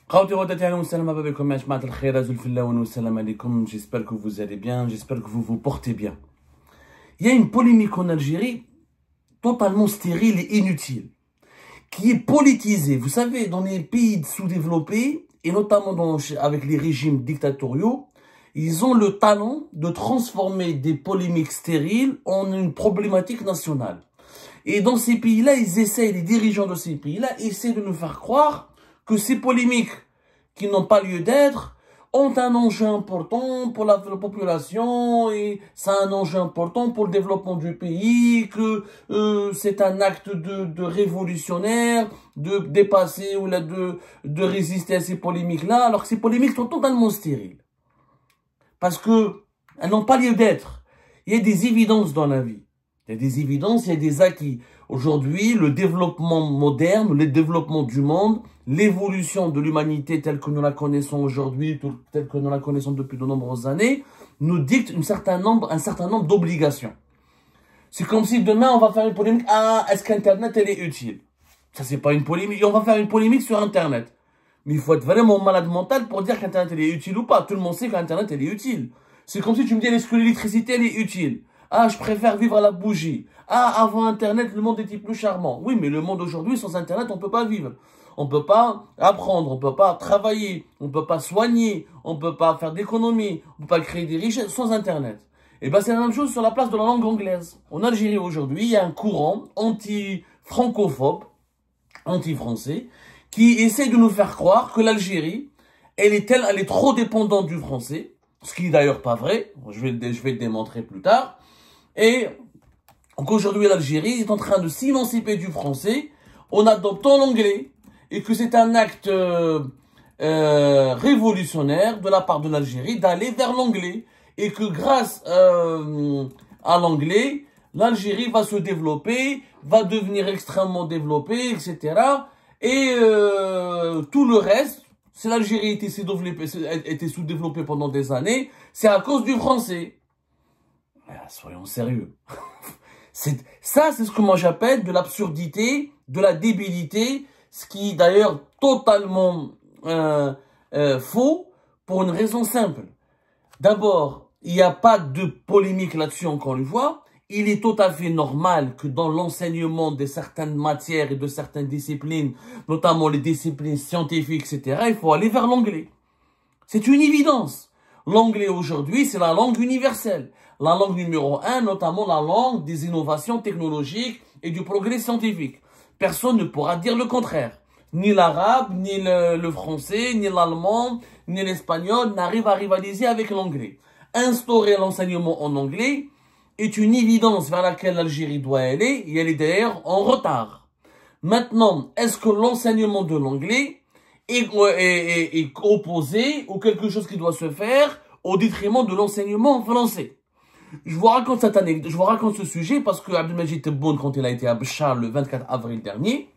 J'espère que vous allez bien, j'espère que vous vous portez bien. Il y a une polémique en Algérie totalement stérile et inutile, qui est politisée. Vous savez, dans les pays sous-développés, et notamment avec les régimes dictatoriaux, ils ont le talent de transformer des polémiques stériles en une problématique nationale. Et dans ces pays-là, les dirigeants de ces pays-là essaient de nous faire croire que ces polémiques qui n'ont pas lieu d'être ont un enjeu important pour la population et ça a un enjeu important pour le développement du pays, que c'est un acte de révolutionnaire, de dépasser ou de résister à ces polémiques-là, alors que ces polémiques sont totalement stériles. Parce que elles n'ont pas lieu d'être. Il y a des évidences dans la vie. Il y a des évidences, il y a des acquis. Aujourd'hui, le développement moderne, le développement du monde, l'évolution de l'humanité telle que nous la connaissons aujourd'hui, telle que nous la connaissons depuis de nombreuses années, nous dicte un certain nombre d'obligations. C'est comme si demain on va faire une polémique. Ah, est-ce qu'Internet elle est utile? Ça c'est pas une polémique. Et on va faire une polémique sur Internet. Mais il faut être vraiment malade mental pour dire qu'Internet elle est utile ou pas. Tout le monde sait qu'Internet elle est utile. C'est comme si tu me dis est-ce que l'électricité elle est utile? Ah, je préfère vivre à la bougie. Ah, avant Internet, le monde était plus charmant. Oui, mais le monde aujourd'hui, sans Internet, on peut pas vivre. On peut pas apprendre, on peut pas travailler, on peut pas soigner, on peut pas faire d'économie, on peut pas créer des richesses sans Internet. Et ben, c'est la même chose sur la place de la langue anglaise. En Algérie, aujourd'hui, il y a un courant anti-francophobe, anti-français, qui essaie de nous faire croire que l'Algérie, elle est trop dépendante du français. Ce qui est d'ailleurs pas vrai. Je vais le démontrer plus tard. Et donc aujourd'hui, l'Algérie est en train de s'émanciper du français en adoptant l'anglais. Et que c'est un acte révolutionnaire de la part de l'Algérie d'aller vers l'anglais. Et que grâce à l'anglais, l'Algérie va se développer, va devenir extrêmement développée, etc. Et tout le reste, si l'Algérie était sous-développée pendant des années, c'est à cause du français. Soyons sérieux. C'est ce que moi j'appelle de l'absurdité, de la débilité, ce qui est d'ailleurs totalement faux pour une raison simple. D'abord, il n'y a pas de polémique là-dessus encore une fois. Il est tout à fait normal que dans l'enseignement de certaines matières et de certaines disciplines, notamment les disciplines scientifiques, etc., il faut aller vers l'anglais. C'est une évidence. L'anglais aujourd'hui, c'est la langue universelle. La langue numéro 1, notamment la langue des innovations technologiques et du progrès scientifique. Personne ne pourra dire le contraire. Ni l'arabe, ni le français, ni l'allemand, ni l'espagnol n'arrivent à rivaliser avec l'anglais. Instaurer l'enseignement en anglais est une évidence vers laquelle l'Algérie doit aller, et elle est d'ailleurs en retard. Maintenant, est-ce que l'enseignement de l'anglais est opposé ou quelque chose qui doit se faire au détriment de l'enseignement en français? Je vous raconte cette anecdote, je vous raconte ce sujet parce que Abdelmajid Tebboune, quand il a été à Béchar le 24 avril dernier,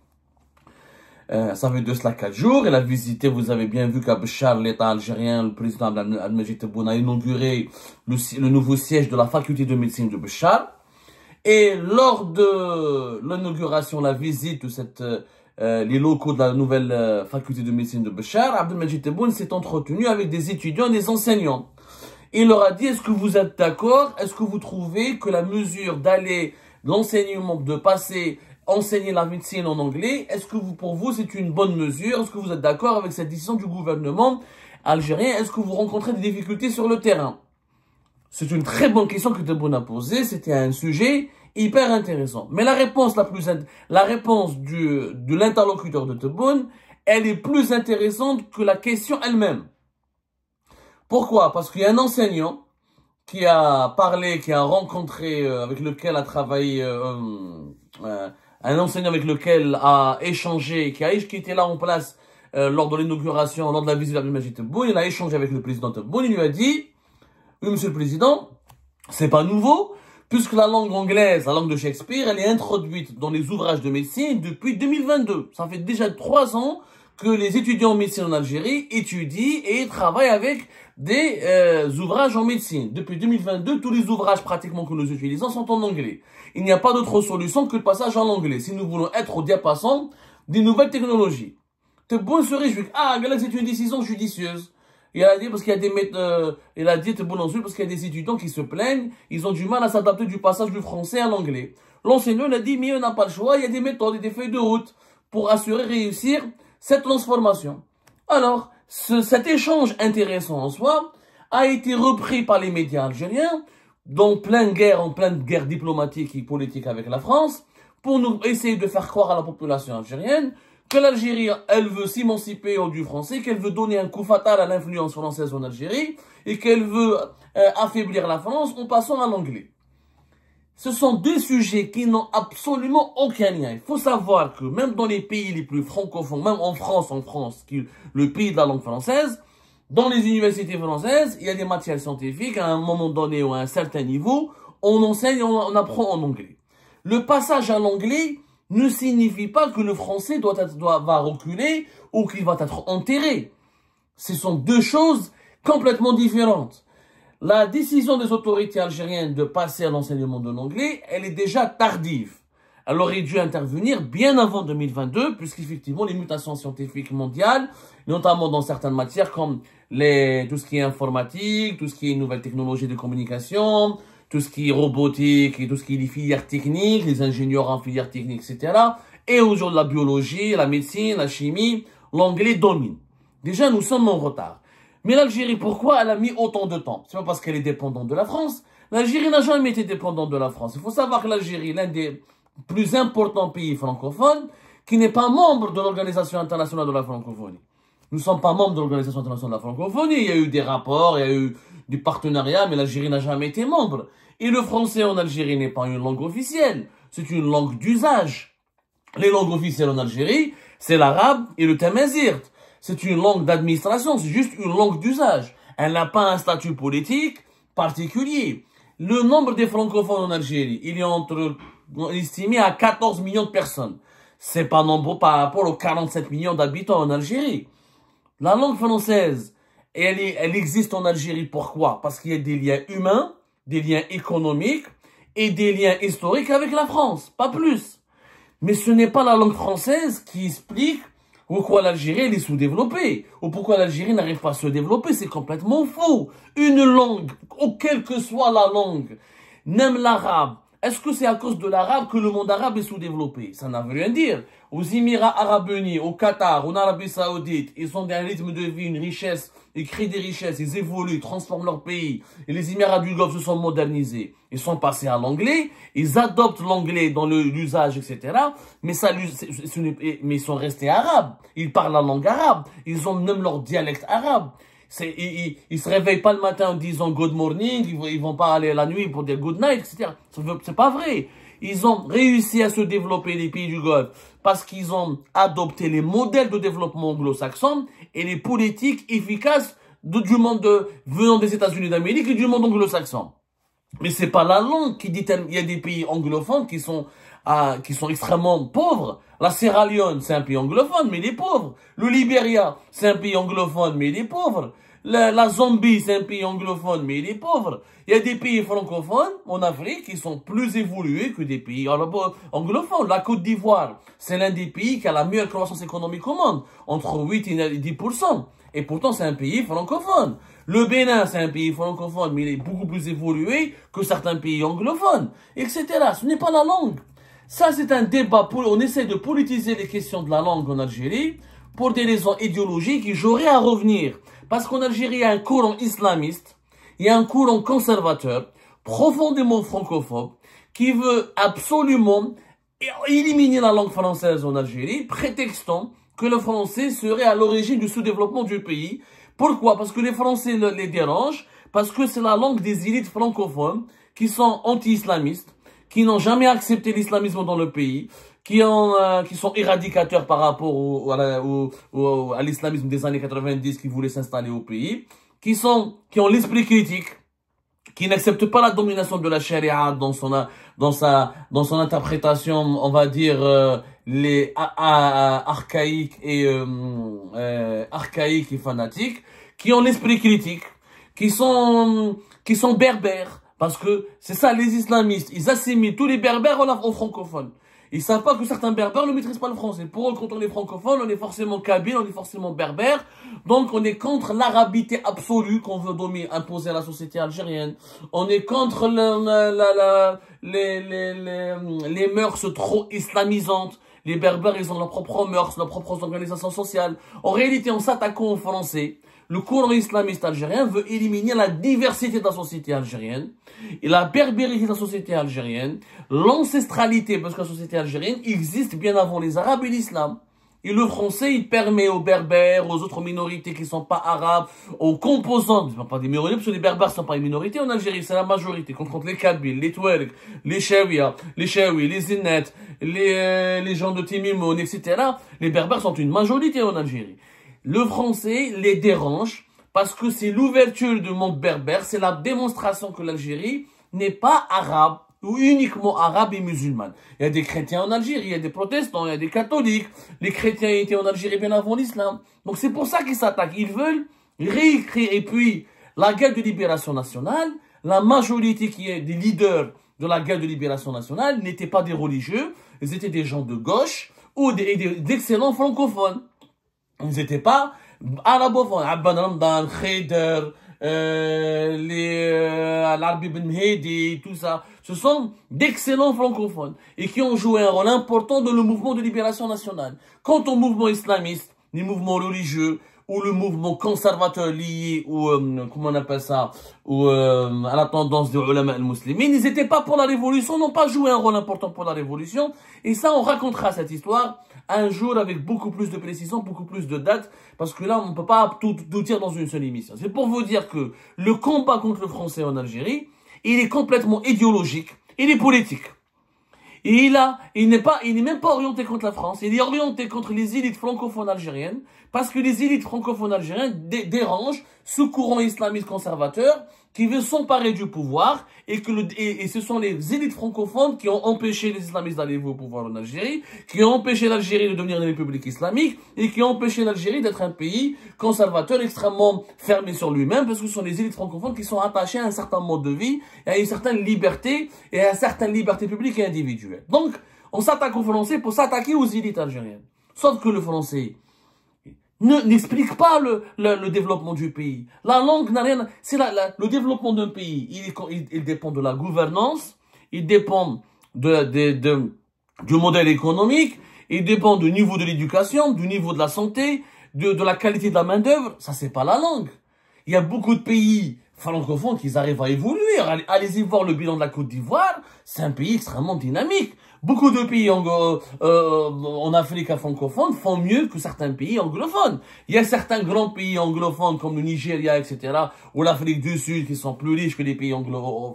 ça fait de cela 4 jours, il a visité, vous avez bien vu qu'à Béchar, l'État algérien, le président Abdelmajid Tebboune a inauguré le nouveau siège de la faculté de médecine de Béchar. Et lors de l'inauguration, la visite de les locaux de la nouvelle faculté de médecine de Béchar, Abdelmajid Tebboune s'est entretenu avec des étudiants et des enseignants. Il leur a dit, est-ce que vous êtes d'accord? Est-ce que vous trouvez que la mesure d'aller, l'enseignement, de passer, enseigner la médecine en anglais, est-ce que pour vous, c'est une bonne mesure? Est-ce que vous êtes d'accord avec cette décision du gouvernement algérien? Est-ce que vous rencontrez des difficultés sur le terrain? C'est une très bonne question que Tebboune a posée. C'était un sujet hyper intéressant. Mais la réponse de l'interlocuteur de Tebboune, elle est plus intéressante que la question elle-même. Pourquoi? Parce qu'il y a un enseignant qui a parlé, qui a rencontré, avec lequel a travaillé, un enseignant avec lequel a échangé, qui était là en place lors de l'inauguration, lors de la visite d'Abdelmajid Tebboune. Il a échangé avec le président Tebboune. Il lui a dit, oui, monsieur le président, c'est pas nouveau, puisque la langue anglaise, la langue de Shakespeare, elle est introduite dans les ouvrages de médecine depuis 2022. Ça fait déjà 3 ans que les étudiants en médecine en Algérie étudient et travaillent avec des ouvrages en médecine. Depuis 2022, tous les ouvrages pratiquement que nous utilisons sont en anglais. Il n'y a pas d'autre solution que le passage en anglais si nous voulons être au diapason des nouvelles technologies. Tebboune se réjouit. Ah, c'est une décision judicieuse. Il a dit parce qu'il y a des il a dit Tebboune ensuite parce qu'il y a des étudiants qui se plaignent, ils ont du mal à s'adapter du passage du français à l'anglais. L'enseignant a dit mais on n'a pas le choix, il y a des méthodes et des feuilles de route pour assurer réussir cette transformation. Alors, cet échange intéressant en soi a été repris par les médias algériens en pleine guerre diplomatique et politique avec la France, pour nous essayer de faire croire à la population algérienne que l'Algérie, elle veut s'émanciper du français, qu'elle veut donner un coup fatal à l'influence française en Algérie, et qu'elle veut affaiblir la France en passant à l'anglais. Ce sont deux sujets qui n'ont absolument aucun lien. Il faut savoir que même dans les pays les plus francophones, même en France, qui est le pays de la langue française, dans les universités françaises, il y a des matières scientifiques, à un moment donné ou à un certain niveau, on enseigne, on apprend en anglais. Le passage à l'anglais ne signifie pas que le français va reculer ou qu'il va être enterré. Ce sont deux choses complètement différentes. La décision des autorités algériennes de passer à l'enseignement de l'anglais, elle est déjà tardive. Elle aurait dû intervenir bien avant 2022, puisqu'effectivement, les mutations scientifiques mondiales, notamment dans certaines matières comme tout ce qui est informatique, tout ce qui est nouvelles technologies de communication, tout ce qui est robotique et tout ce qui est les filières techniques, les ingénieurs en filières techniques, etc. Et aujourd'hui, la biologie, la médecine, la chimie, l'anglais domine. Déjà, nous sommes en retard. Mais l'Algérie, pourquoi elle a mis autant de temps? C'est pas parce qu'elle est dépendante de la France. L'Algérie n'a jamais été dépendante de la France. Il faut savoir que l'Algérie est l'un des plus importants pays francophones qui n'est pas membre de l'Organisation internationale de la francophonie. Nous ne sommes pas membres de l'Organisation internationale de la francophonie. Il y a eu des rapports, il y a eu du partenariat, mais l'Algérie n'a jamais été membre. Et le français en Algérie n'est pas une langue officielle. C'est une langue d'usage. Les langues officielles en Algérie, c'est l'arabe et le tamazight. C'est une langue d'administration, c'est juste une langue d'usage. Elle n'a pas un statut politique particulier. Le nombre des francophones en Algérie, il est estimé à 14 millions de personnes. C'est pas nombreux par rapport aux 47 millions d'habitants en Algérie. La langue française, elle existe en Algérie. Pourquoi? Parce qu'il y a des liens humains, des liens économiques et des liens historiques avec la France, pas plus. Mais ce n'est pas la langue française qui explique pourquoi l'Algérie est sous-développée, ou pourquoi l'Algérie n'arrive pas à se développer. C'est complètement faux. Une langue, quelle que soit la langue, même l'arabe, est-ce que c'est à cause de l'arabe que le monde arabe est sous-développé? Ça n'a rien dire. Aux Émirats arabes unis, au Qatar, en Arabie saoudite, ils ont un rythme de vie, une richesse, ils créent des richesses, ils évoluent, ils transforment leur pays. Et les Émirats du Golfe se sont modernisés. Ils sont passés à l'anglais, ils adoptent l'anglais dans l'usage, etc. Mais mais ils sont restés arabes. Ils parlent la langue arabe. Ils ont même leur dialecte arabe. Ils se réveillent pas le matin en disant good morning, ils vont pas aller la nuit pour dire good night, etc. C'est pas vrai. Ils ont réussi à se développer, les pays du Golfe, parce qu'ils ont adopté les modèles de développement anglo-saxon et les politiques efficaces du monde venant des États-Unis d'Amérique et du monde anglo-saxon. Mais c'est pas la langue qui dit, il y a des pays anglophones qui sont extrêmement pauvres. La Sierra Leone, c'est un pays anglophone, mais il est pauvre. Le Libéria, c'est un pays anglophone, mais il est pauvre. La Zambie, c'est un pays anglophone, mais il est pauvre. Il y a des pays francophones en Afrique qui sont plus évolués que des pays anglophones. La Côte d'Ivoire, c'est l'un des pays qui a la meilleure croissance économique au monde, entre 8 et 10%. Et pourtant, c'est un pays francophone. Le Bénin, c'est un pays francophone, mais il est beaucoup plus évolué que certains pays anglophones, etc. Ce n'est pas la langue. Ça, c'est un débat. On essaie de politiser les questions de la langue en Algérie pour des raisons idéologiques et j'aurais à revenir. Parce qu'en Algérie, il y a un courant islamiste, il y a un courant conservateur, profondément francophobe, qui veut absolument éliminer la langue française en Algérie, prétextant que le français serait à l'origine du sous-développement du pays. Pourquoi? Parce que les Français les dérangent, parce que c'est la langue des élites francophones qui sont anti-islamistes, qui n'ont jamais accepté l'islamisme dans le pays, qui sont éradicateurs par rapport à l'islamisme des années 90 qui voulait s'installer au pays, qui ont l'esprit critique, qui n'acceptent pas la domination de la charia dans son interprétation, on va dire, archaïque et fanatique, qui ont l'esprit critique, qui sont berbères, parce que c'est ça les islamistes, ils assimilent tous les berbères aux francophones. Ils savent pas que certains berbères ne maîtrisent pas le français. Pour eux, quand on est francophone, on est forcément kabyle, on est forcément berbère. Donc, on est contre l'arabité absolue qu'on veut imposer à la société algérienne. On est contre les mœurs trop islamisantes. Les berbères, ils ont leurs propres mœurs, leurs propres organisations sociales. En réalité, en s'attaquant aux Français, le courant islamiste algérien veut éliminer la diversité de la société algérienne, et la berbérité de la société algérienne, l'ancestralité, parce que la société algérienne existe bien avant les Arabes et l'islam. Et le français, il permet aux berbères, aux autres minorités qui ne sont pas arabes, aux composantes, pas des minorités, parce que les berbères ne sont pas une minorité en Algérie, c'est la majorité, contre les Kabyles, les Touaregs, les Chaouia, les Chaouis, les Zinnettes, les gens de Timimoun, etc. Les berbères sont une majorité en Algérie. Le français les dérange parce que c'est l'ouverture du monde berbère, c'est la démonstration que l'Algérie n'est pas arabe ou uniquement arabe et musulmane. Il y a des chrétiens en Algérie, il y a des protestants, il y a des catholiques. Les chrétiens étaient en Algérie bien avant l'islam. Donc c'est pour ça qu'ils s'attaquent. Ils veulent réécrire. Et puis, la guerre de libération nationale, la majorité qui est des leaders de la guerre de libération nationale n'étaient pas des religieux, ils étaient des gens de gauche ou d'excellents francophones. Ils n'étaient pas arabophones. Abban Ramdan, Khayder, l'Arbi Ben Mehdi, tout ça. Ce sont d'excellents francophones et qui ont joué un rôle important dans le mouvement de libération nationale. Quant au mouvement islamiste, les mouvements religieux ou le mouvement conservateur lié comment on appelle ça, à la tendance des ulama al-muslimin, ils n'étaient pas pour la révolution, n'ont pas joué un rôle important pour la révolution. Et ça, on racontera cette histoire un jour avec beaucoup plus de précision, beaucoup plus de dates, parce que là, on ne peut pas tout dire dans une seule émission. C'est pour vous dire que le combat contre le français en Algérie, il est complètement idéologique, il est politique. Et il n'est même pas orienté contre la France, il est orienté contre les élites francophones algériennes, parce que les élites francophones algériennes dérangent ce courant islamiste conservateur qui veut s'emparer du pouvoir, et ce sont les élites francophones qui ont empêché les islamistes d'aller au pouvoir en Algérie, qui ont empêché l'Algérie de devenir une république islamique, et qui ont empêché l'Algérie d'être un pays conservateur extrêmement fermé sur lui-même, parce que ce sont les élites francophones qui sont attachées à un certain mode de vie, et à une certaine liberté, et à une certaine liberté publique et individuelle. Donc, on s'attaque aux Français pour s'attaquer aux élites algériennes. Sauf que le français n'explique pas le développement du pays. La langue n'a rien... C'est le développement d'un pays. Il dépend de la gouvernance, il dépend du modèle économique, il dépend du niveau de l'éducation, du niveau de la santé, de la qualité de la main-d'œuvre. Ça, c'est pas la langue. Il y a beaucoup de pays francophones qui arrivent à évoluer. Allez-y voir le bilan de la Côte d'Ivoire. C'est un pays extrêmement dynamique. Beaucoup de pays en Afrique francophone font mieux que certains pays anglophones. Il y a certains grands pays anglophones comme le Nigeria, etc., ou l'Afrique du Sud qui sont plus riches que les pays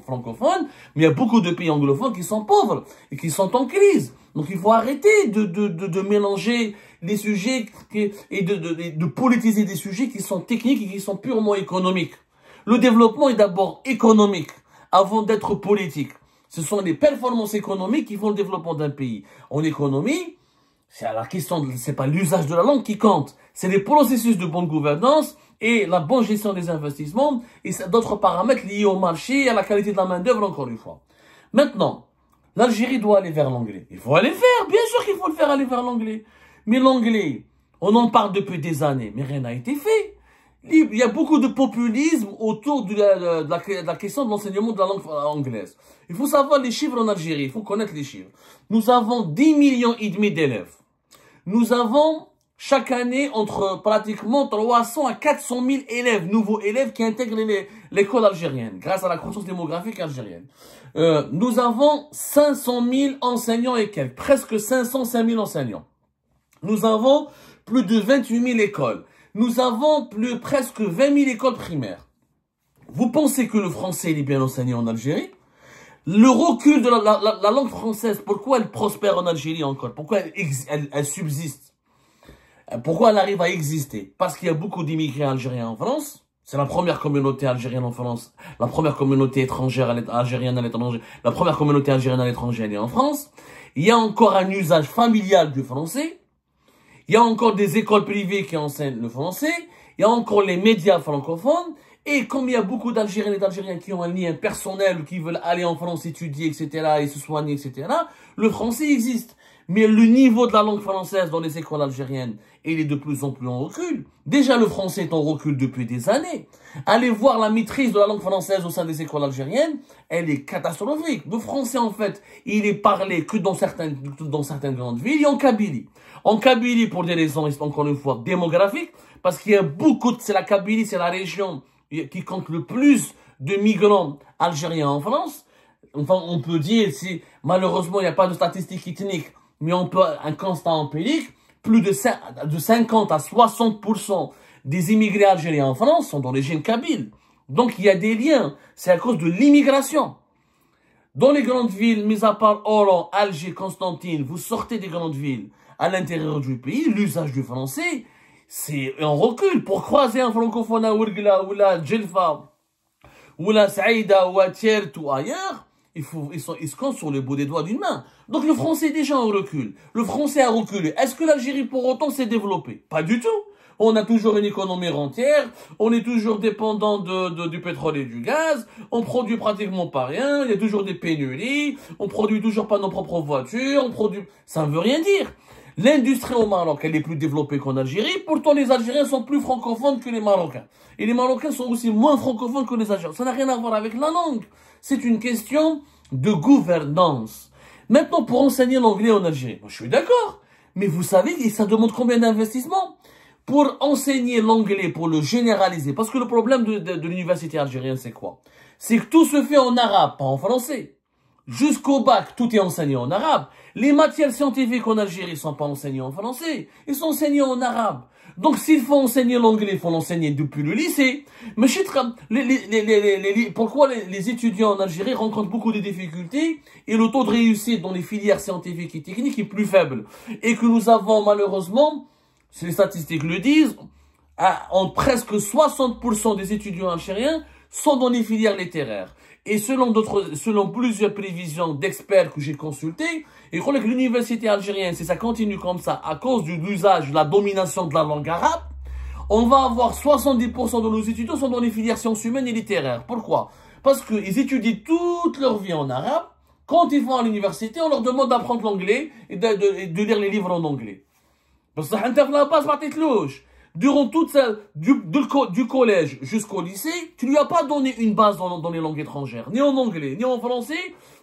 francophones, mais il y a beaucoup de pays anglophones qui sont pauvres et qui sont en crise. Donc il faut arrêter de mélanger les sujets et de politiser des sujets qui sont techniques et qui sont purement économiques. Le développement est d'abord économique avant d'être politique. Ce sont les performances économiques qui font le développement d'un pays. En économie, c'est pas l'usage de la langue qui compte. C'est les processus de bonne gouvernance et la bonne gestion des investissements et d'autres paramètres liés au marché et à la qualité de la main-d'œuvre, encore une fois. Maintenant, l'Algérie doit aller vers l'anglais. Il faut aller faire, bien sûr qu'il faut le faire aller vers l'anglais. Mais l'anglais, on en parle depuis des années, mais rien n'a été fait. Il y a beaucoup de populisme autour de la question de l'enseignement de la langue anglaise. Il faut savoir les chiffres en Algérie, il faut connaître les chiffres. Nous avons 10,5 millions d'élèves. Nous avons chaque année entre pratiquement 300 à 400 000 élèves, nouveaux élèves qui intègrent l'école algérienne, grâce à la croissance démographique algérienne. Nous avons 500 000 enseignants et quelques, presque 505 000 enseignants. Nous avons plus de 28 000 écoles. Nous avons presque 20 000 écoles primaires. Vous pensez que le français est bien enseigné en Algérie? Le recul de la langue française, pourquoi elle prospère en Algérie encore? Pourquoi elle subsiste? Pourquoi elle arrive à exister? Parce qu'il y a beaucoup d'immigrés algériens en France. C'est la première communauté algérienne en France. La première communauté étrangère algérienne à l'étranger. La première communauté algérienne à l'étranger, elle est en France. Il y a encore un usage familial du français. Il y a encore des écoles privées qui enseignent le français. Il y a encore les médias francophones. Et comme il y a beaucoup d'Algériens et d'Algériens qui ont un lien personnel, qui veulent aller en France étudier, etc., et se soigner, etc., le français existe. Mais le niveau de la langue française dans les écoles algériennes, il est de plus en plus en recul. Déjà, le français est en recul depuis des années. Allez voir la maîtrise de la langue française au sein des écoles algériennes, elle est catastrophique. Le français, en fait, il est parlé que dans certaines grandes villes et en Kabylie. En Kabylie, pour des raisons, encore une fois, démographiques, parce qu'il y a beaucoup c'est la Kabylie, c'est la région qui compte le plus de migrants algériens en France. Enfin, on peut dire, si malheureusement il n'y a pas de statistiques ethniques, mais on peut un constat empirique, plus de 50 à 60% des immigrés algériens en France sont d'origine kabyle. Donc il y a des liens, c'est à cause de l'immigration. Dans les grandes villes, mis à part Oran, Alger, Constantine, vous sortez des grandes villes à l'intérieur du pays, l'usage du français, c'est en recul. Pour croiser un francophone à Ouargla, ou la Djelfa, ou la Saïda, ou à Thiert, ou ailleurs, ils se comptent sur le bout des doigts d'une main. Donc le français est déjà en recul. Le français a reculé. Est-ce que l'Algérie pour autant s'est développée? Pas du tout. On a toujours une économie rentière, on est toujours dépendant du pétrole et du gaz, on produit pratiquement pas rien, il y a toujours des pénuries, on produit toujours pas nos propres voitures, ça ne veut rien dire. L'industrie au Maroc, elle est plus développée qu'en Algérie, pourtant les Algériens sont plus francophones que les Marocains. Et les Marocains sont aussi moins francophones que les Algériens. Ça n'a rien à voir avec la langue. C'est une question de gouvernance. Maintenant, pour enseigner l'anglais en Algérie, je suis d'accord, mais vous savez, ça demande combien d'investissements pour enseigner l'anglais, pour le généraliser? Parce que le problème de l'université algérienne, c'est quoi? C'est que tout se fait en arabe, pas en français. Jusqu'au bac, tout est enseigné en arabe. Les matières scientifiques en Algérie ne sont pas enseignées en français, ils sont enseignés en arabe. Donc s'il faut enseigner l'anglais, il faut l'enseigner depuis le lycée. Mais pourquoi les étudiants en Algérie rencontrent beaucoup de difficultés et le taux de réussite dans les filières scientifiques et techniques est plus faible? Et que nous avons malheureusement, les statistiques le disent, en presque 60% des étudiants algériens sont dans les filières littéraires. Et selon plusieurs prévisions d'experts que j'ai consultés, ils croient que l'université algérienne, si ça continue comme ça, à cause de l'usage, de la domination de la langue arabe, on va avoir 70% de nos étudiants sont dans les filières sciences humaines et littéraires. Pourquoi? Parce qu'ils étudient toute leur vie en arabe. Quand ils vont à l'université, on leur demande d'apprendre l'anglais et de lire les livres en anglais. Parce que ça n'intervient pas, durant toute du collège jusqu'au lycée, tu lui as pas donné une base dans les langues étrangères, ni en anglais, ni en français,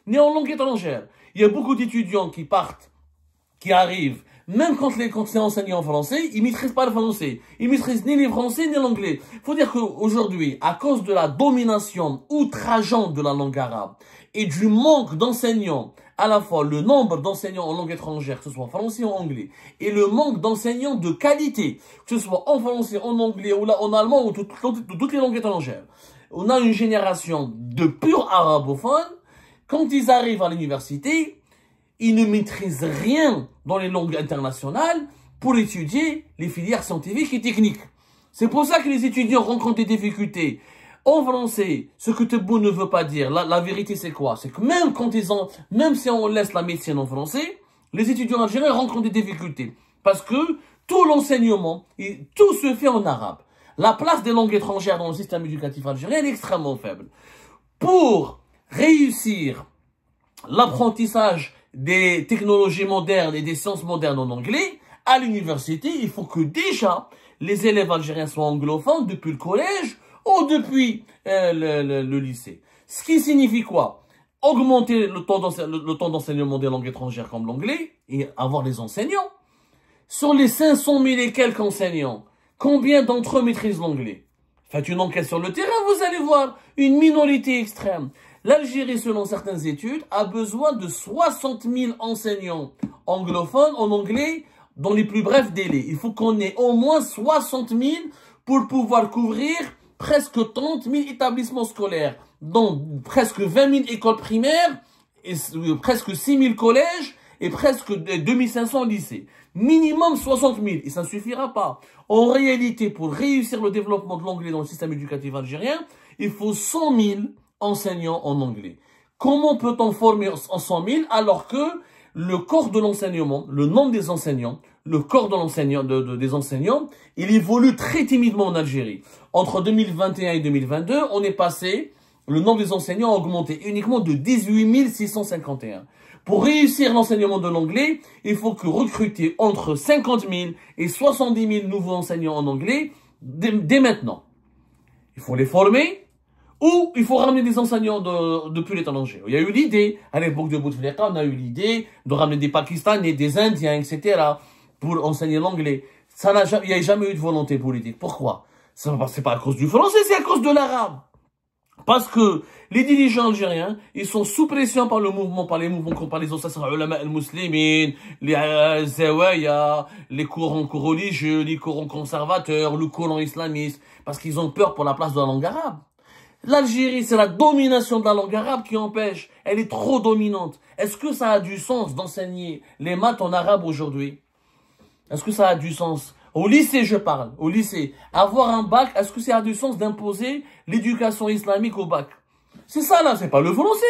ni en langue étrangère. Il y a beaucoup d'étudiants qui arrivent, même quand c'est enseigné en français, ils maîtrisent pas le français. Ils maîtrisent ni les français, ni l'anglais. Faut dire qu'aujourd'hui, à cause de la domination outrageante de la langue arabe et du manque d'enseignants, à la fois le nombre d'enseignants en langue étrangère, que ce soit en français ou en anglais, et le manque d'enseignants de qualité, que ce soit en français, en anglais, ou là, en allemand, ou toutes les langues étrangères. On a une génération de purs arabophones. Quand ils arrivent à l'université, ils ne maîtrisent rien dans les langues internationales pour étudier les filières scientifiques et techniques. C'est pour ça que les étudiants rencontrent des difficultés. En français, ce que Tebboune ne veut pas dire, la vérité c'est quoi? C'est que même si on laisse la médecine en français, les étudiants algériens rencontrent des difficultés. Parce que tout l'enseignement, tout se fait en arabe. La place des langues étrangères dans le système éducatif algérien est extrêmement faible. Pour réussir l'apprentissage des technologies modernes et des sciences modernes en anglais, à l'université, il faut que déjà les élèves algériens soient anglophones depuis le collège ou depuis le lycée. Ce qui signifie quoi? Augmenter le temps d'enseignement des langues étrangères comme l'anglais et avoir des enseignants. Sur les 500 000 et quelques enseignants, combien d'entre eux maîtrisent l'anglais? Faites une enquête sur le terrain, vous allez voir une minorité extrême. L'Algérie, selon certaines études, a besoin de 60 000 enseignants anglophones en anglais dans les plus brefs délais. Il faut qu'on ait au moins 60 000 pour pouvoir couvrir presque 30 000 établissements scolaires, dont presque 20 000 écoles primaires, et presque 6 000 collèges et presque 2 500 lycées. Minimum 60 000, et ça ne suffira pas. En réalité, pour réussir le développement de l'anglais dans le système éducatif algérien, il faut 100 000 enseignants en anglais. Comment peut-on former en 100 000 alors que le corps de l'enseignement, le nombre des enseignants, le corps de l'enseignant, des enseignants, il évolue très timidement en Algérie. Entre 2021 et 2022, on est passé, le nombre des enseignants a augmenté uniquement de 18 651. Pour réussir l'enseignement de l'anglais, il faut que recruter entre 50 000 et 70 000 nouveaux enseignants en anglais dès maintenant. Il faut les former ou il faut ramener des enseignants depuis l'étranger. Il y a eu l'idée, à l'époque de Bouteflika, on a eu l'idée de ramener des Pakistanais, des Indiens, etc. pour enseigner l'anglais. Il n'y a jamais eu de volonté politique. Pourquoi? C'est pas à cause du français, c'est à cause de l'arabe. Parce que les dirigeants algériens, ils sont sous pression par le mouvement, par les associations ulama al-muslimin, les zawaya, les courants religieux, les courants conservateurs, le courant islamiste, parce qu'ils ont peur pour la place de la langue arabe. L'Algérie, c'est la domination de la langue arabe qui empêche. Elle est trop dominante. Est-ce que ça a du sens d'enseigner les maths en arabe aujourd'hui? Est-ce que ça a du sens? Au lycée, je parle. Au lycée. Avoir un bac, est-ce que ça a du sens d'imposer l'éducation islamique au bac? C'est ça, là. C'est pas le français.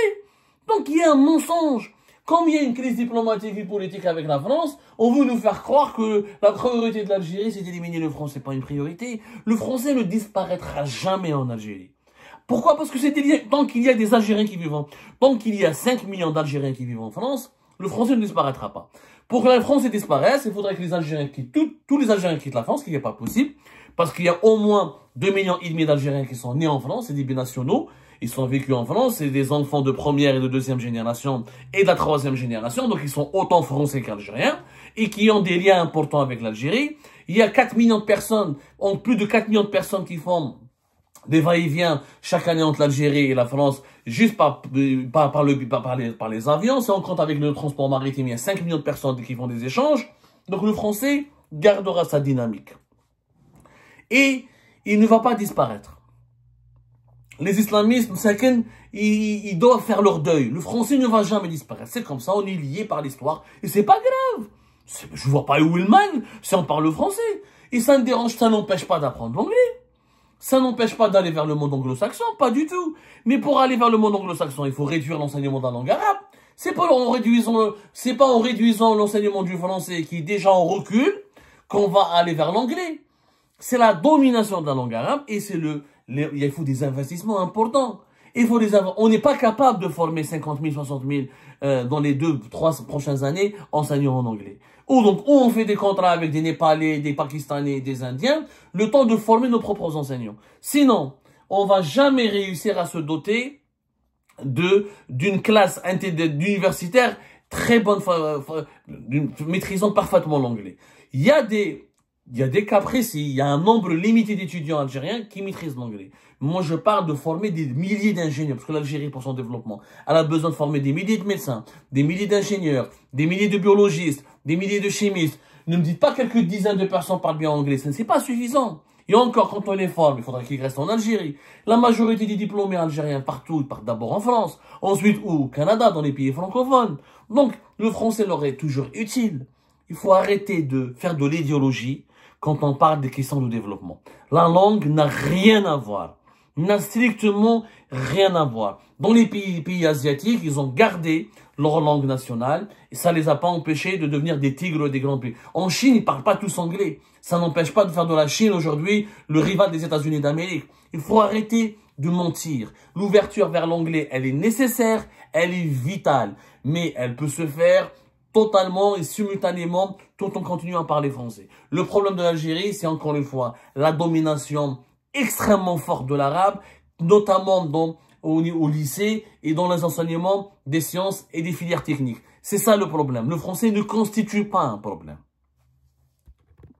Donc, il y a un mensonge. Comme il y a une crise diplomatique et politique avec la France, on veut nous faire croire que la priorité de l'Algérie, c'est d'éliminer le français. C'est pas une priorité. Le français ne disparaîtra jamais en Algérie. Pourquoi? Parce que tant qu'il y a des Algériens qui vivent tant qu'il y a 5 millions d'Algériens qui vivent en France, le français ne disparaîtra pas. Pour que la France disparaisse, il faudrait que les Algériens quittent, tous les Algériens quittent la France, ce qui n'est pas possible, parce qu'il y a au moins 2,5 millions d'Algériens qui sont nés en France, c'est des binationaux, ils sont vécus en France, c'est des enfants de première et de deuxième génération et de la troisième génération, donc ils sont autant français qu'algériens, et qui ont des liens importants avec l'Algérie. Il y a 4 millions de personnes, plus de 4 millions de personnes qui font des va-et-vient chaque année entre l'Algérie et la France, juste par les avions. Si on compte avec le transport maritime, il y a 5 millions de personnes qui font des échanges. Donc le français gardera sa dynamique. Et il ne va pas disparaître. Les islamistes, ils doivent faire leur deuil. Le français ne va jamais disparaître. C'est comme ça, on est lié par l'histoire. Et c'est pas grave. Je vois pas où il mal si on parle français. Et ça ne dérange, ça n'empêche pas d'apprendre l'anglais. Ça n'empêche pas d'aller vers le monde anglo-saxon, pas du tout. Mais pour aller vers le monde anglo-saxon, il faut réduire l'enseignement de la langue arabe. C'est pas en réduisant l'enseignement du français qui est déjà en recul qu'on va aller vers l'anglais. C'est la domination de la langue arabe et il faut des investissements importants. On n'est pas capable de former 50 000, 60 000 dans les 2-3 prochaines années enseignants en anglais. Donc, on fait des contrats avec des Népalais, des Pakistanais, des Indiens, le temps de former nos propres enseignants. Sinon, on va jamais réussir à se doter d'une classe universitaire très bonne, maîtrisant parfaitement l'anglais. Il y a des cas précis, il y a un nombre limité d'étudiants algériens qui maîtrisent l'anglais. Moi, je parle de former des milliers d'ingénieurs, parce que l'Algérie, pour son développement, elle a besoin de former des milliers de médecins, des milliers d'ingénieurs, des milliers de biologistes, des milliers de chimistes. Ne me dites pas quelques dizaines de personnes parlent bien anglais, ce n'est pas suffisant. Et encore, quand on les forme, il faudra qu'ils restent en Algérie. La majorité des diplômés algériens partout, ils partent d'abord en France, ensuite au Canada, dans les pays francophones. Donc, le français leur est toujours utile. Il faut arrêter de faire de l'idéologie quand on parle des questions de développement. La langue n'a rien à voir. N'a strictement rien à voir. Dans les pays asiatiques, ils ont gardé leur langue nationale et ça les a pas empêchés de devenir des tigres des grands pays. En Chine, ils parlent pas tous anglais. Ça n'empêche pas de faire de la Chine aujourd'hui le rival des États-Unis d'Amérique. Il faut arrêter de mentir. L'ouverture vers l'anglais, elle est nécessaire, elle est vitale, mais elle peut se faire totalement et simultanément tout en continuant à parler français. Le problème de l'Algérie, c'est encore une fois la domination extrêmement forte de l'arabe, notamment au lycée et dans les enseignements des sciences et des filières techniques. C'est ça le problème. Le français ne constitue pas un problème.